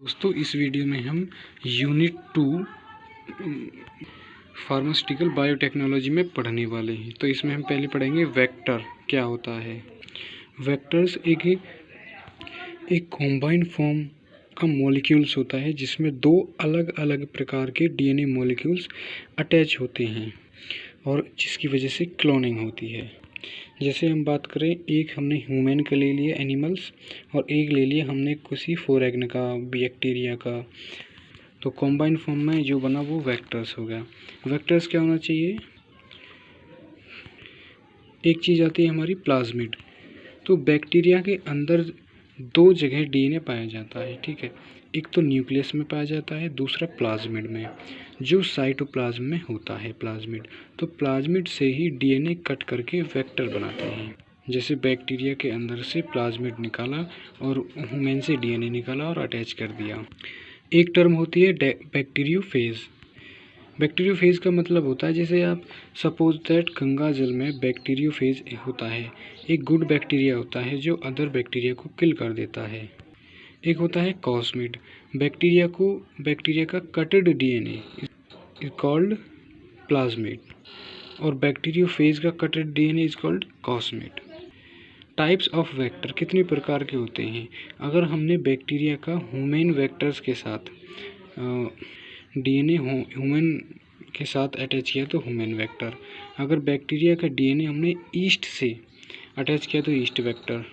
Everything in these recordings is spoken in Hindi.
दोस्तों इस वीडियो में हम यूनिट 2 फार्मास्यूटिकल बायोटेक्नोलॉजी में पढ़ने वाले हैं। तो इसमें हम पहले पढ़ेंगे वेक्टर क्या होता है। वेक्टर्स एक कॉम्बाइंड फॉर्म का मॉलिक्यूल्स होता है जिसमें दो अलग अलग प्रकार के डीएनए मॉलिक्यूल्स अटैच होते हैं और जिसकी वजह से क्लोनिंग होती है। जैसे हम बात करें, एक हमने ह्यूमन का ले लिया एनिमल्स और एक ले लिया हमने किसी फोरेगन का, बैक्टीरिया का। तो कॉम्बाइंड फॉर्म में जो बना वो वेक्टर्स हो गया। वेक्टर्स क्या होना चाहिए? एक चीज़ आती है हमारी प्लाज्मिड। तो बैक्टीरिया के अंदर दो जगह डीएनए पाया जाता है, ठीक है। एक तो न्यूक्लियस में पाया जाता है, दूसरा प्लाज्मिड में, जो साइटोप्लाज्म में होता है प्लाज्मिड। तो प्लाज्मिड से ही डीएनए कट करके वेक्टर बनाते हैं। जैसे बैक्टीरिया के अंदर से प्लाज्मिड निकाला और ह्यूमन से डीएनए निकाला और अटैच कर दिया। एक टर्म होती है बैक्टीरियोफेज। बैक्टीरियोफेज का मतलब होता है, जैसे आप सपोज दैट गंगा जल में बैक्टीरियोफेज होता है। एक गुड बैक्टीरिया होता है जो अदर बैक्टीरिया को किल कर देता है। एक होता है कॉस्मिड। बैक्टीरिया का cutted DNA is called plasmid और बैक्टीरियोफेज का cutted DNA is called cosmid. Types of vector कितने प्रकार के होते हैं? अगर हमने बैक्टीरिया का ह्यूमन वेक्टर्स के साथ डीएनए ह्यूमन के साथ अटैच किया तो ह्यूमन वेक्टर। अगर बैक्टीरिया का डीएनए हमने ईस्ट से अटैच किया तो ईस्ट वेक्टर।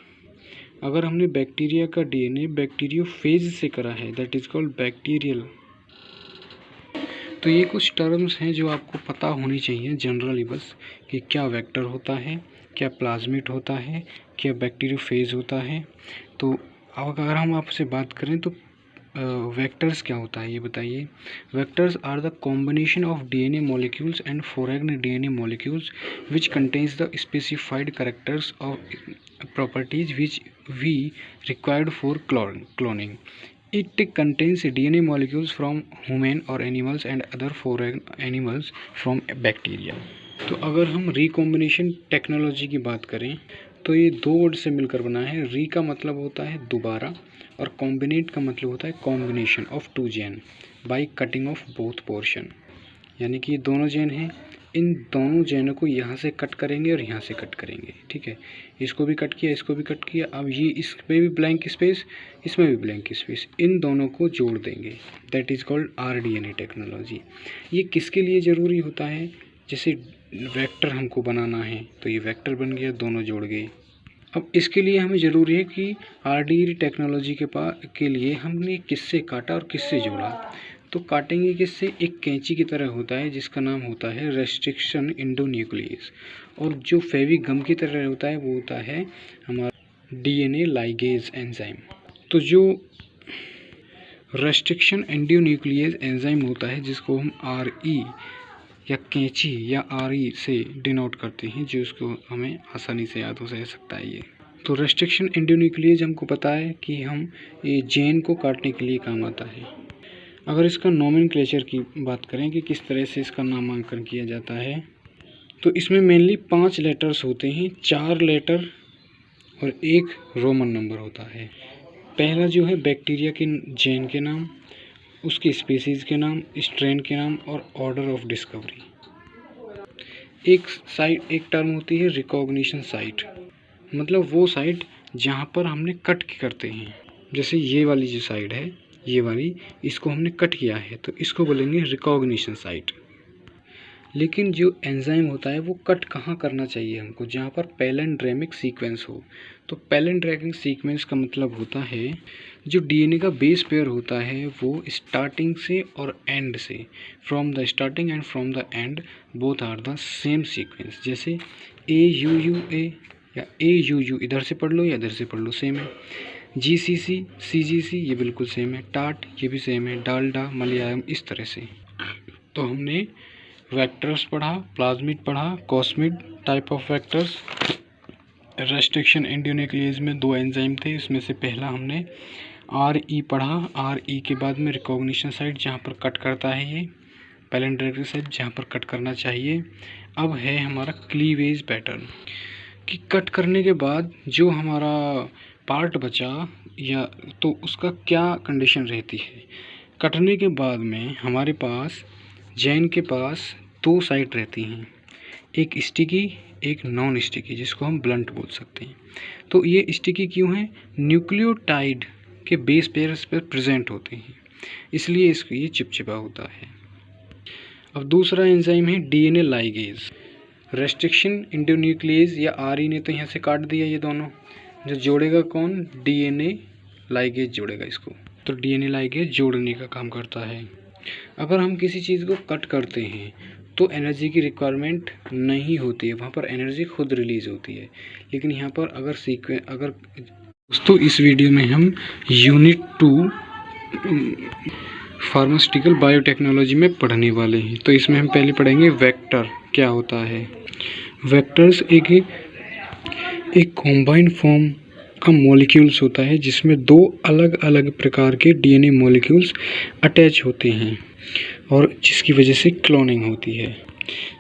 अगर हमने बैक्टीरिया का डीएनए बैक्टीरियोफेज से करा है दैट इज कॉल्ड बैक्टीरियल। तो ये कुछ टर्म्स हैं जो आपको पता होनी चाहिए जनरली, बस कि क्या वेक्टर होता है, क्या प्लाज्मिड होता है, क्या बैक्टीरियोफेज होता है। तो अगर हम आपसे बात करें तो वेक्टर्स क्या होता है ये बताइए। Vectors are the combination of DNA molecules and foreign DNA molecules which contains the specified characters of properties which we required for cloning. It contains DNA molecules from human or animals and other foreign animals from bacteria। तो अगर हम रिकॉम्बिनेशन टेक्नोलॉजी की बात करें तो ये दो वर्ड से मिलकर बना है। री का मतलब होता है दोबारा और कॉम्बिनेट का मतलब होता है combination of two gene by cutting of both portion. यानी कि ये दोनों जेन हैं, इन दोनों जेनों को यहाँ से कट करेंगे और यहाँ से कट करेंगे, ठीक है। इसको भी कट किया, इसको भी कट किया। अब ये इसमें भी ब्लैंक स्पेस, इसमें भी ब्लैंक स्पेस, इन दोनों को जोड़ देंगे। That is called rDNA technology. ये किसके लिए ज़रूरी होता है? जैसे वेक्टर हमको बनाना है तो ये वेक्टर बन गया, दोनों जोड़ गए। अब इसके लिए हमें ज़रूरी है कि आरडीएनए टेक्नोलॉजी के लिए हमने किससे काटा और किससे जोड़ा। तो काटेंगे किससे? एक कैंची की तरह होता है जिसका नाम होता है रेस्ट्रिक्शन एंडोन्यूक्लियस, और जो फेविक गम की तरह होता है वो होता है हमारा डीएनए लाइगेज एंजाइम। तो जो रेस्ट्रिक्शन एंडोन्यूक्लियस एंजाइम होता है जिसको हम आरई या कैंची या आरई से डिनोट करते हैं, जो उसको हमें आसानी से याद हो सकता है ये। तो रेस्ट्रिक्शन एंडोन्यूक्लियस हमको पता है कि हम ये जेन को काटने के लिए काम आता है। अगर इसका नोमेनक्लेचर की बात करें कि किस तरह से इसका नामांकन किया जाता है, तो इसमें मेनली 5 लेटर्स होते हैं, 4 लेटर और एक रोमन नंबर होता है। पहला जो है बैक्टीरिया के जेन के नाम, उसके स्पीसीज़ के नाम, स्ट्रेन के नाम और ऑर्डर ऑफ डिस्कवरी। एक टर्म होती है रिकॉग्निशन साइट, मतलब वो साइट जहाँ पर हमने कट करते हैं। जैसे ये वाली जो साइड है, ये वाली, इसको हमने कट किया है तो इसको बोलेंगे रिकॉग्निशन साइट। लेकिन जो एंजाइम होता है वो कट कहाँ करना चाहिए हमको? जहाँ पर पैलिंड्रोमिक सीक्वेंस हो। तो पैलिंड्रोमिक सीक्वेंस का मतलब होता है जो डीएनए का बेस पेयर होता है वो स्टार्टिंग से और एंड से, from the starting end from the end both are the same sequence. जैसे AUUA या AUU इधर से पढ़ लो या इधर से पढ़ लो, सेम है। GCC CGC ये बिल्कुल सेम है। टाट ये भी सेम है। डालडा, मलयालम, इस तरह से। तो हमने वेक्टर्स पढ़ा, प्लाज्मिड पढ़ा, cosmid type of vectors. Restriction endonuclease में 2 एंजाइम थे, इसमें से पहला हमने RE पढ़ा। RE के बाद में रिकॉग्निशन साइट जहाँ पर कट करता है, ये पैलिंड्रोमिक साइट जहाँ पर कट करना चाहिए। अब है हमारा क्लीवेज पैटर्न कि कट करने के बाद जो हमारा पार्ट बचा या तो उसका क्या कंडीशन रहती है। कटने के बाद में हमारे पास जैन के पास दो साइड रहती हैं, एक स्टिकी एक नॉन स्टिकी, जिसको हम ब्लंट बोल सकते हैं। तो ये स्टिकी क्यों है? न्यूक्लियोटाइड के बेस पेयर्स पर प्रेजेंट होते हैं, इसलिए इसको ये चिपचिपा होता है। अब दूसरा एंजाइम है डीएनए लाइगेज। रेस्ट्रिक्शन एंडोन्यूक्लियेज या आरई ने तो यहाँ से काट दिया, ये दोनों जो जोड़ेगा कौन? डीएनए लाइगेज जोड़ेगा इसको। तो डीएनए लाइगेज जोड़ने का काम करता है। अगर हम किसी चीज़ को कट करते हैं तो एनर्जी की रिक्वायरमेंट नहीं होती है, वहाँ पर एनर्जी खुद रिलीज होती है। लेकिन यहाँ पर अगर दोस्तों इस वीडियो में हम यूनिट 2 फार्मास्यूटिकल बायोटेक्नोलॉजी में पढ़ने वाले हैं। तो इसमें हम पहले पढ़ेंगे वेक्टर क्या होता है। वेक्टर्स एक कॉम्बाइंड फॉर्म का मॉलिक्यूल्स होता है जिसमें दो अलग अलग प्रकार के डीएनए मॉलिक्यूल्स अटैच होते हैं और जिसकी वजह से क्लोनिंग होती है।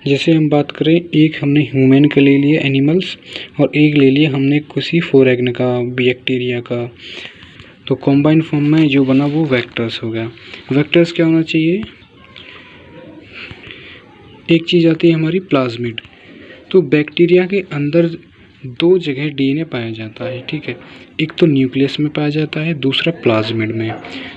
जैसे हम बात करें, एक हमने ह्यूमन का ले लिया एनिमल्स और एक ले लिया हमने किसी फोरेगन का, बैक्टीरिया का। तो कॉम्बाइंड फॉर्म में जो बना वो वेक्टर्स हो गया। वेक्टर्स क्या होना चाहिए? एक चीज़ आती है हमारी प्लाज्मिड। तो बैक्टीरिया के अंदर दो जगह डीएनए पाया जाता है, ठीक है। एक तो न्यूक्लियस में पाया जाता है, दूसरा प्लाज्मिड में,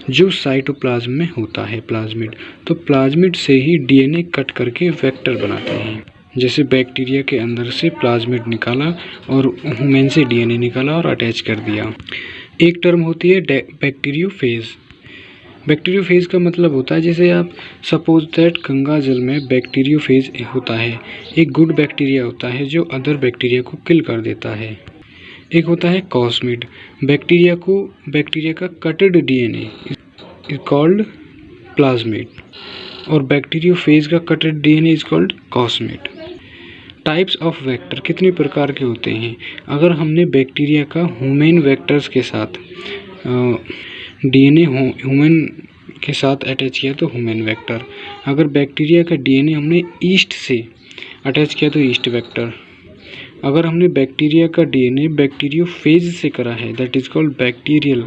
जो साइटोप्लाज्म में होता है प्लाज्मिड। तो प्लाज्मिड से ही डीएनए कट करके वेक्टर बनाते हैं। जैसे बैक्टीरिया के अंदर से प्लाज्मिड निकाला और ह्यूमन से डीएनए निकाला और अटैच कर दिया। एक टर्म होती है बैक्टीरियोफेज। बैक्टीरियोफेज का मतलब होता है, जैसे आप सपोज दैट गंगा जल में बैक्टीरियोफेज होता है। एक गुड बैक्टीरिया होता है जो अदर बैक्टीरिया को किल कर देता है। एक होता है कॉस्मिड। बैक्टीरिया का cutted DNA is called plasmid और बैक्टीरियोफेज का cutted DNA is called cosmid. Types of vector कितने प्रकार के होते हैं? अगर हमने बैक्टीरिया का ह्यूमन वेक्टर्स के साथ डीएनए ह्यूमन के साथ अटैच किया तो ह्यूमन वेक्टर। अगर बैक्टीरिया का डीएनए हमने ईस्ट से अटैच किया तो ईस्ट वेक्टर। अगर हमने बैक्टीरिया का डीएनए बैक्टीरियोफेज से करा है दैट इज कॉल्ड बैक्टीरियल।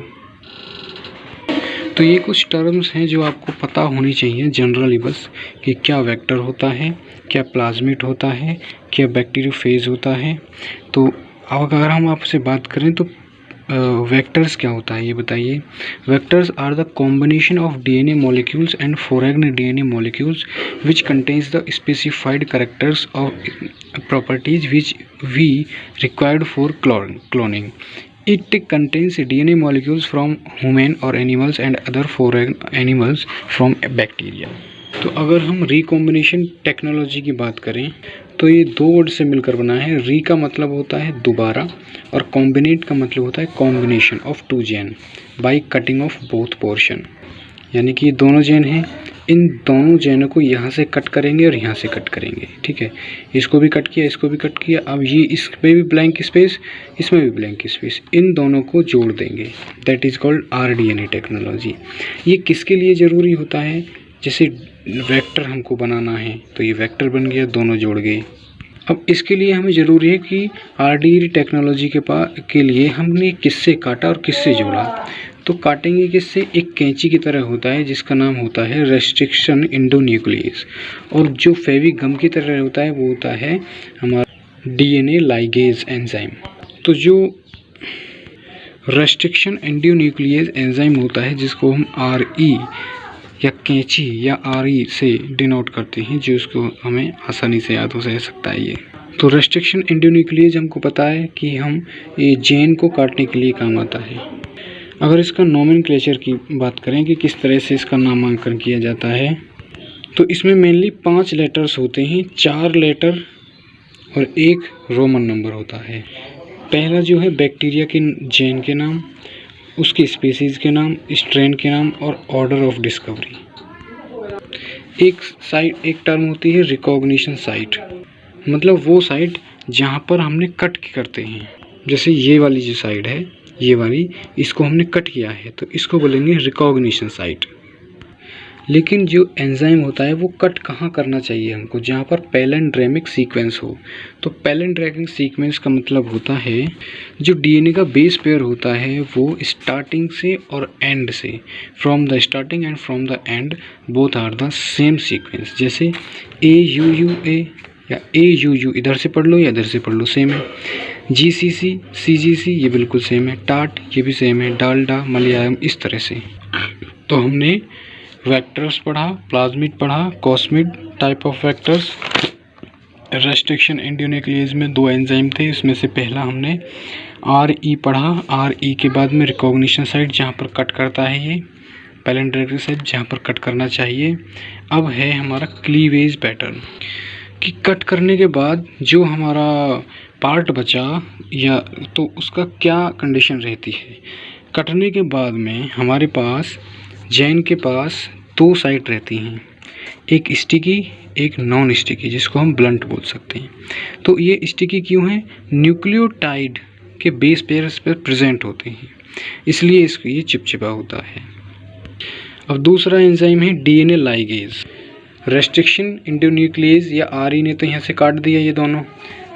तो ये कुछ टर्म्स हैं जो आपको पता होनी चाहिए जनरली बस, कि क्या वेक्टर होता है, क्या प्लाज्मिड होता है, क्या बैक्टीरियोफेज होता है। तो अगर हम आपसे बात करें तो वेक्टर्स क्या होता है ये बताइए। Vectors are the combination of DNA molecules and foreign DNA molecules which contains the specified characters of properties which we required for cloning. It contains DNA molecules from human or animals and other foreign animals from bacteria। तो अगर हम रिकॉम्बिनेशन टेक्नोलॉजी की बात करें तो ये दो वर्ड से मिलकर बना है। री का मतलब होता है दोबारा और कॉम्बिनेट का मतलब होता है combination of two gene by cutting of both portion. यानी कि ये दोनों जेन हैं, इन दोनों जेनों को यहाँ से कट करेंगे और यहाँ से कट करेंगे, ठीक है। इसको भी कट किया, इसको भी कट किया। अब ये इसमें भी ब्लैंक स्पेस, इसमें भी ब्लैंक स्पेस, इन दोनों को जोड़ देंगे। That is called rDNA technology. ये किसके लिए ज़रूरी होता है? जैसे वेक्टर हमको बनाना है तो ये वेक्टर बन गया, दोनों जोड़ गए। अब इसके लिए हमें ज़रूरी है कि आरडीएनए टेक्नोलॉजी के लिए हमने किससे काटा और किससे जोड़ा। तो काटेंगे किससे? एक कैंची की तरह होता है जिसका नाम होता है रेस्ट्रिक्शन एंडोन्यूक्लियेज, और जो फेविगम की तरह होता है वो होता है हमारा डीएनए लाइगेज एंजाइम। तो जो रेस्ट्रिक्शन एंडोन्यूक्लियेज एंजाइम होता है जिसको हम आरई या कैंची या आरई से डिनोट करते हैं, जो उसको हमें आसानी से याद हो सकता है ये। तो रेस्ट्रिक्शन एंडोन्यूक्लियेज हमको पता है कि हम ये जेन को काटने के लिए काम आता है। अगर इसका नोमेनक्लेचर की बात करें कि किस तरह से इसका नामांकन किया जाता है, तो इसमें मेनली 5 लेटर्स होते हैं, 4 लेटर और 1 रोमन नंबर होता है। पहला जो है बैक्टीरिया के जेन के नाम, उसके स्पीसीज़ के नाम, स्ट्रेन के नाम और ऑर्डर ऑफ डिस्कवरी। एक टर्म होती है रिकॉग्निशन साइट, मतलब वो साइट जहाँ पर हमने कट करते हैं। जैसे ये वाली जो साइड है, ये वाली, इसको हमने कट किया है तो इसको बोलेंगे रिकॉग्निशन साइट। लेकिन जो एंजाइम होता है वो कट कहाँ करना चाहिए हमको, जहाँ पर पैलिंड्रोमिक सीक्वेंस हो। तो पैलिंड्रोमिक सीक्वेंस का मतलब होता है जो डीएनए का बेस पेयर होता है वो स्टार्टिंग से और एंड से, from the starting end from the end both are the same sequence. जैसे AUUA या AUU इधर से पढ़ लो या इधर से पढ़ लो, सेम है। GCC CGC ये बिल्कुल सेम है। टाट ये भी सेम है। डालडा, मलयालम, इस तरह से। तो हमने वेक्टर्स पढ़ा, प्लाज्मिड पढ़ा, cosmid type of vectors. Restriction endonuclease में 2 एंजाइम थे, इसमें से पहला हमने RE पढ़ा। RE के बाद में रिकॉग्निशन साइट जहाँ पर कट करता है, ये पैलिंड्रोमिक साइट जहाँ पर कट करना चाहिए। अब है हमारा क्लीवेज पैटर्न कि कट करने के बाद जो हमारा पार्ट बचा या तो उसका क्या कंडीशन रहती है। कटने के बाद में हमारे पास जैन के पास 2 साइट रहती हैं, एक स्टिकी एक नॉन स्टिकी, जिसको हम ब्लंट बोल सकते हैं। तो ये स्टिकी क्यों है? न्यूक्लियोटाइड के बेस पेयर्स पर प्रेजेंट होते हैं, इसलिए इसको ये चिपचिपा होता है। अब दूसरा एंजाइम है डीएनए लाइगेज। रेस्ट्रिक्शन एंडोन्यूक्लियस या RE ने तो यहाँ से काट दिया, ये दोनों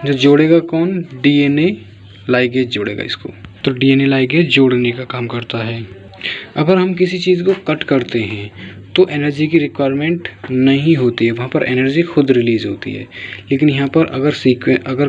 जो जोड़ेगा कौन? डीएनए लाइगेज जोड़ेगा इसको। तो डीएनए लाइगेज जोड़ने का काम करता है। अगर हम किसी चीज़ को कट करते हैं तो एनर्जी की रिक्वायरमेंट नहीं होती है, वहाँ पर एनर्जी खुद रिलीज़ होती है। लेकिन यहाँ पर अगर